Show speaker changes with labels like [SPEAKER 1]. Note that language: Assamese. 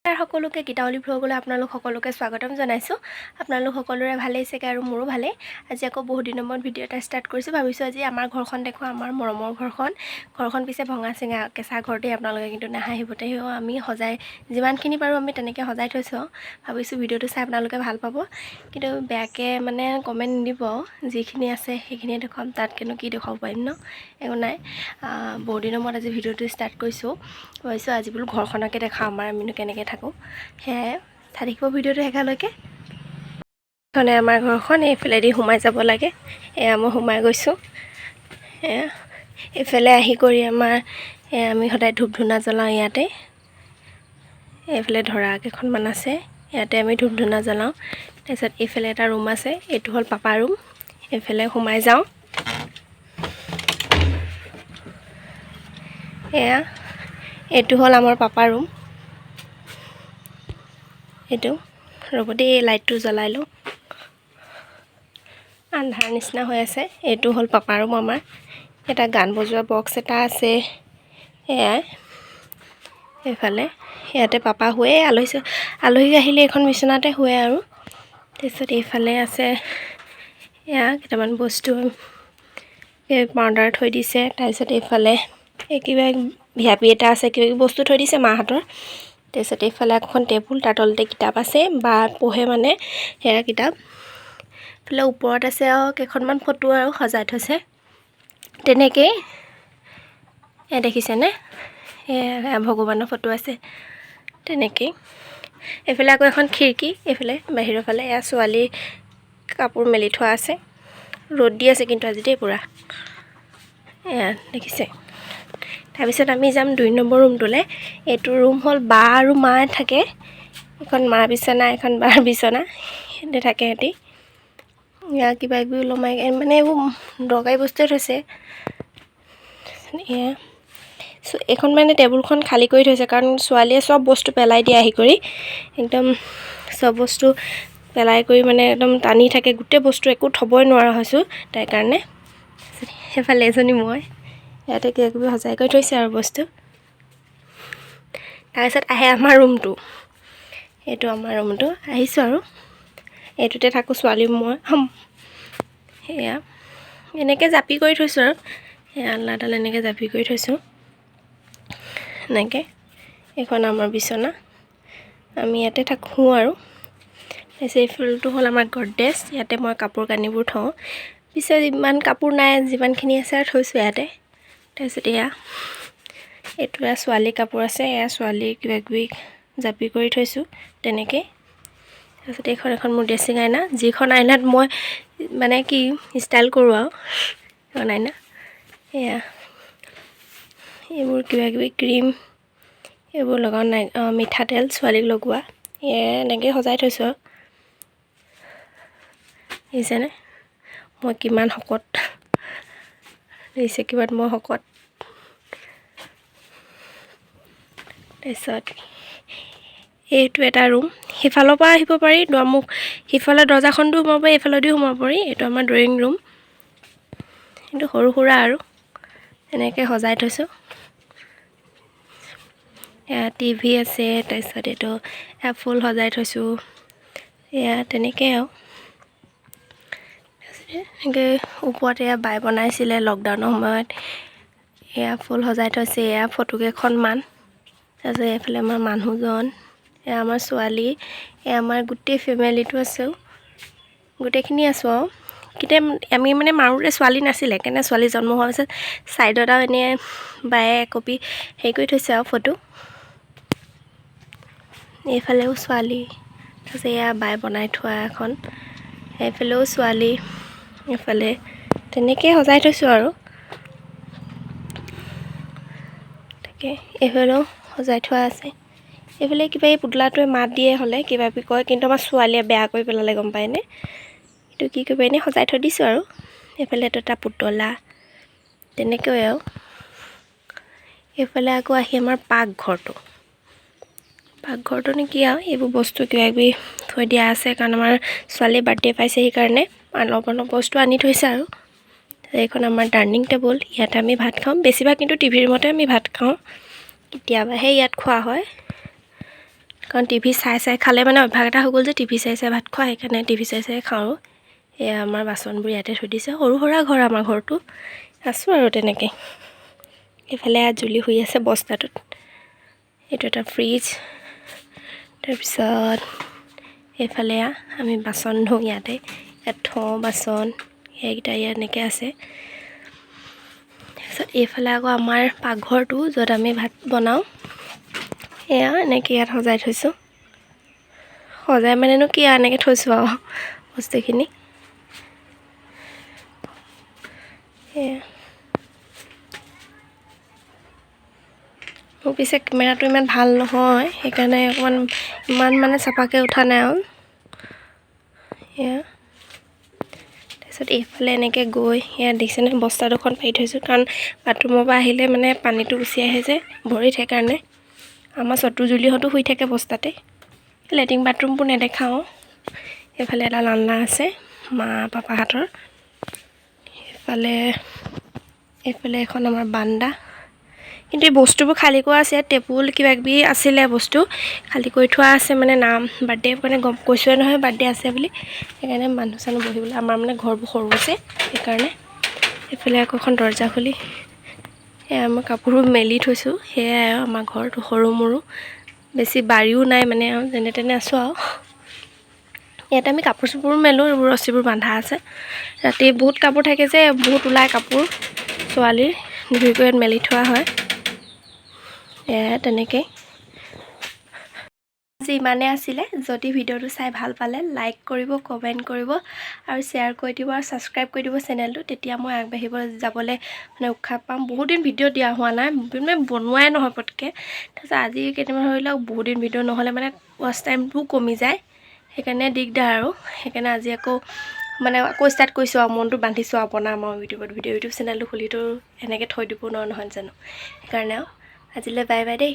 [SPEAKER 1] সকলোকে গীতাৱলী ভ্লগলৈ আপোনালোক সকলোকে স্বাগতম জনাইছোঁ। আপোনালোক সকলোৰে ভালেই চাগে আৰু মোৰো ভালেই। আজি আকৌ বহুত দিনৰ মূৰত ভিডিঅ' এটা ষ্টাৰ্ট কৰিছোঁ। ভাবিছোঁ আজি আমাৰ ঘৰখন দেখো, আমাৰ মৰমৰ ঘৰখন পিছে ভঙা চিঙা কেঁচা ঘৰতেই। আপোনালোকে কিন্তু নাহাঁহিবতে আমি সজাই যিমানখিনি পাৰোঁ আমি তেনেকৈ সজাই থৈছোঁ। ভাবিছোঁ ভিডিঅ'টো চাই আপোনালোকে ভাল পাব, কিন্তু বেয়াকৈ মানে কমেণ্ট নিদিব। যিখিনি আছে সেইখিনিয়ে দেখুৱাম, তাতকেনো কি দেখুৱাব পাৰিম ন, একো নাই। বহুত দিনৰ মূৰত আজি ভিডিঅ'টো ষ্টাৰ্ট কৰিছোঁ। ভাবিছোঁ আজি বোলো ঘৰখনকে দেখাওঁ, আমিনো কেনেকৈ থাকোঁ। সেয়াই চাই থাকিব ভিডিঅ'টো শেষলৈকে। এইখনে আমাৰ ঘৰখন, এইফালেদি সোমাই যাব লাগে। এয়া মই সোমাই গৈছোঁ। এইফালে আহি কৰি আমি সদায় ধূপ ধূনা জ্বলাওঁ ইয়াতে। এইফালে ধৰা কেইখনমান আছে, ইয়াতে আমি ধূপ ধূনা জ্বলাওঁ। তাৰপিছত এইফালে এটা ৰুম আছে, এইটো হ'ল পাপা ৰুম। এইফালে সোমাই যাওঁ। এইটো হ'ল আমাৰ পাপা ৰুম। এইটো ৰ'ব দেই, লাইটটো জ্বলাই লওঁ, আন্ধাৰ নিচিনা হৈ আছে। এইটো হ'ল পাপা ৰুম আমাৰ। এটা গান বজোৱা বক্স এটা আছে। এয়াই এইফালে ইয়াতে পাপা শুৱে। আলহী আহিলে এইখন বিচনাতে শুৱে আৰু। তাৰপিছত এইফালে আছে এয়া কেইটামান বস্তু পাউডাৰ থৈ দিছে। তাৰপিছত এইফালে কিবা ভিআপি এটা আছে, কিবা কিবি বস্তু থৈ দিছে মাহঁতৰ। তাৰপিছত এইফালে এখন টেবুল, তাৰ তলতে কিতাপ আছে, বা পঢ়ে মানে সেয়া কিতাপ। এইফালে ওপৰত আছে আৰু কেইখনমান ফটো আৰু সজাই থৈছে তেনেকেই। দেখিছেনে, এয়া ভগৱানৰ ফটো আছে তেনেকেই। এইফালে আকৌ এখন খিৰিকী, এইফালে বাহিৰৰ ফালে এয়া ছোৱালী কাপোৰ মেলি থোৱা আছে। ৰ'দ দি আছে কিন্তু আজি দেই পূৰা, এয়া দেখিছে। তাৰপিছত আমি যাম 2 নম্বৰ ৰুমটোলৈ। এইটো ৰুম হ'ল বা আৰু মা থাকে। এখন মাৰ বিচনা, এখন বাৰ বিচনা, সিহঁতে থাকে সিহঁতি। এয়া কিবা কিবি ওলমাই মানে এইবোৰ দৰকাৰী বস্তুৱে থৈছে। এয়া এইখন মানে টেবুলখন খালী কৰি থৈছে, কাৰণ ছোৱালীয়ে চব বস্তু পেলাই দিয়ে আহি কৰি। একদম চব বস্তু পেলাই কৰি মানে একদম টানি থাকে, গোটেই বস্তু একো থ'বই নোৱাৰা হৈছোঁ তাইৰ কাৰণে। সেইফালে এজনী মই, ইয়াতে কিবা কিবি সজাই কৰি থৈছে আৰু বস্তু। তাৰপিছত আহে আমাৰ ৰুমটো। এইটো আমাৰ ৰুমটো, আহিছোঁ আৰু এইটোতে থাকোঁ ছোৱালী মই। সেয়া এনেকৈ জাপি কৰি থৈছোঁ আৰু সেয়া আল্লাডাল এনেকৈ জাপি কৰি থৈছোঁ এনেকৈ। এইখন আমাৰ বিচনা, আমি ইয়াতে থাকোঁ আৰু। তাৰপিছত এইফালটো হ'ল আমাৰ গডৰেজ, ইয়াতে মই কাপোৰ কানিবোৰ থওঁ। পিছে ইমান কাপোৰ নাই, যিমানখিনি আছে আৰু থৈছোঁ ইয়াতে। তাৰপিছত এইটো ছোৱালী কাপোৰ আছে, এয়া ছোৱালী কিবা কিবি জাপি কৰি থৈছোঁ তেনেকৈ। তাৰপিছত এখন মোৰ ড্ৰেছিং আইনা, যিখন আইনাত মই মানে কি ষ্টাইল কৰোঁ আৰু এখন আইনা। এয়া এইবোৰ কিবা কিবি ক্ৰীম এইবোৰ লগাওঁ নাই, মিঠাতেল ছোৱালীক লগোৱা, এনেকৈ সজাই থৈছোঁ আৰু। দেখিছেনে মই কিমান শকত, দেখিছে কিমান মই শকত। তাৰপিছত এইটো এটা ৰুম, সিফালৰ পৰা আহিব পাৰি, দুৱাৰমুখ সিফালে দৰ্জাখনটো সোমাব পাৰি, এইফালেদিও সোমাব পাৰি। এইটো আমাৰ ড্ৰয়িং ৰুম, কিন্তু সৰু সুৰা আৰু এনেকৈ সজাই থৈছোঁ। এয়া টিভি আছে, তাৰপিছত এইটো এয়া ফুল সজাই থৈছোঁ, এয়া তেনেকৈ আৰু। এনেকৈ ওপৰত এয়া বাই বনাইছিলে লকডাউনৰ সময়ত, এয়া ফুল সজাই থৈছে। এয়া ফটো কেইখনমান। তাৰপিছত এইফালে আমাৰ মানুহজন, এয়া আমাৰ ছোৱালী, এয়া আমাৰ গোটেই ফেমিলিটো আছোঁ, গোটেইখিনি আছোঁ আৰু। কেতিয়া আমি মানে মাৰোঁতে ছোৱালী নাছিলে, কেনে ছোৱালী জন্ম হোৱাৰ পিছত ছাইডত আৰু এনেই বায়ে একপি হেৰি কৰি থৈছে আৰু ফটো। এইফালেও ছোৱালী, তাৰপিছত এয়া বাই বনাই থোৱা এখন, এইফালেও ছোৱালী, এইফালে তেনেকৈ সজাই থৈছোঁ আৰু তাকে। এইফালেও সজাই থোৱা আছে। এইফালে কিবা এই পুতলাটোৱে মাত দিয়ে হ'লে কিবা কিবি কয়, কিন্তু আমাৰ ছোৱালীয়ে বেয়া কৰি পেলালে, গম পায়নে। এইটো কি কৰিব, এনেই সজাই থৈ দিছোঁ আৰু। এইফালে এইটো এটা পুতলা তেনেকৈ আৰু। এইফালে আকৌ আহি আমাৰ পাকঘৰটোনো কি আৰু, এইবোৰ বস্তু কিবা কিবি থৈ দিয়া আছে, কাৰণ আমাৰ ছোৱালীৰ বাৰ্থডে পাইছে, সেইকাৰণে অলপ বস্তু আনি থৈছে আৰু। এইখন আমাৰ ডাইনিং টেবুল, ইয়াতে আমি ভাত খাওঁ। বেছিভাগ কিন্তু টিভিৰ ৰুমতে আমি ভাত খাওঁ, কেতিয়াবাহে ইয়াত খোৱা হয়, কাৰণ টিভি চাই চাই খালে মানে অভ্যাস এটা হৈ গ'ল যে টিভি চাই চাই ভাত খোৱা, সেইকাৰণে টিভি চাই চাই খাওঁ। এয়া আমাৰ বাচনবোৰ ইয়াতে থৈ দিছে, সৰু সুৰা ঘৰ আমাৰ ঘৰটো, আছোঁ আৰু তেনেকৈ। এইফালে জুলি শুই আছে বস্তাটোত, এইটো এটা ফ্ৰিজ। তাৰপিছত এইফালে আমি বাচন ধুওঁ ইয়াতে, ইয়াত থওঁ বাচন, সেইকেইটা ইয়াত এনেকৈ আছে। তাৰপিছত এইফালে আকৌ আমাৰ পাকঘৰটো, য'ত আমি ভাত বনাওঁ, এয়া এনেকৈ ইয়াত সজাই থৈছোঁ। সজাই মানেনো কি আৰু এনেকৈ থৈছোঁ আৰু বস্তুখিনি। এয়া মোৰ পিছে কেমেৰাটো ইমান ভাল নহয়, সেইকাৰণে অকণমান ইমান মানে চাফাকৈ উঠা নাই আৰু। এয়া তাৰপিছত এইফালে এনেকৈ গৈ ইয়াত দেখিছেনে বস্তা দুখন পাৰি থৈছোঁ, কাৰণ বাথৰুমৰ পৰা আহিলে মানে পানীটো গুচি আহে যে ভৰিত, সেইকাৰণে। আমাৰ চটু জুলিহঁতো শুই থাকে বস্তাতে, লেট্ৰিন বাথৰুমবোৰ নেদেখাওঁ। এইফালে এটা লালনা আছে মা পাপাহঁতৰ, এইফালে এখন আমাৰ বান্দা। কিন্তু এই বস্তুবোৰ খালী কৰা আছে, টেবুল কিবাকিবি আছিলে বস্তু খালী কৰি থোৱা আছে, মানে নাম বাৰ্থডে মানে গম কৈছোৱে নহয় বাৰ্থডে আছে বুলি, সেইকাৰণে মানুহ চানুহ বহিবলৈ। আমাৰ মানে ঘৰবোৰ সৰু আছে সেইকাৰণে। এইফালে আকৌ এখন দৰ্জা খুলি এয়া মই কাপোৰবোৰ মেলি থৈছোঁ। সেয়াই আৰু আমাৰ ঘৰটো সৰু মৰু, বেছি বাৰীও নাই মানে, আৰু যেনে তেনে আছোঁ আৰু। ইয়াতে আমি কাপোৰ চাপোৰো মেলোঁ, এইবোৰ ৰছীবোৰ বান্ধা আছে। ৰাতি বহুত কাপোৰ থাকে যে, বহুত ওলাই কাপোৰ ছোৱালীৰ, ধুই কৰি ইয়াত মেলি থোৱা হয়। এয়া তেনেকৈ আজি ইমানেই আছিলে। যদি ভিডিঅ'টো চাই ভাল পালে লাইক কৰিব, কমেণ্ট কৰিব আৰু শ্বেয়াৰ কৰি দিব, আৰু ছাবস্ক্ৰাইব কৰি দিব চেনেলটো, তেতিয়া মই আগবাঢ়িব যাবলৈ মানে উৎসাহ পাম। বহুত দিন ভিডিঅ' দিয়া হোৱা নাই, মানে বনোৱাই নহয় পটকৈ। তাৰপিছত আজি কেইটামান ধৰি লওক বহুত দিন ভিডিঅ' নহ'লে মানে ৱাচ টাইমটোও কমি যায়, সেইকাৰণে দিগদাৰ আৰু। সেইকাৰণে আজি আকৌ ষ্টাৰ্ট কৰিছোঁ আৰু, মনটো বান্ধিছোঁ আৰু বনাম আৰু ইউটিউব চেনেলটো খুলিতো এনেকৈ থৈ দিব নোৱাৰো নহয় জানো, সেইকাৰণে আৰু আজিলৈ বাই বাই দেই।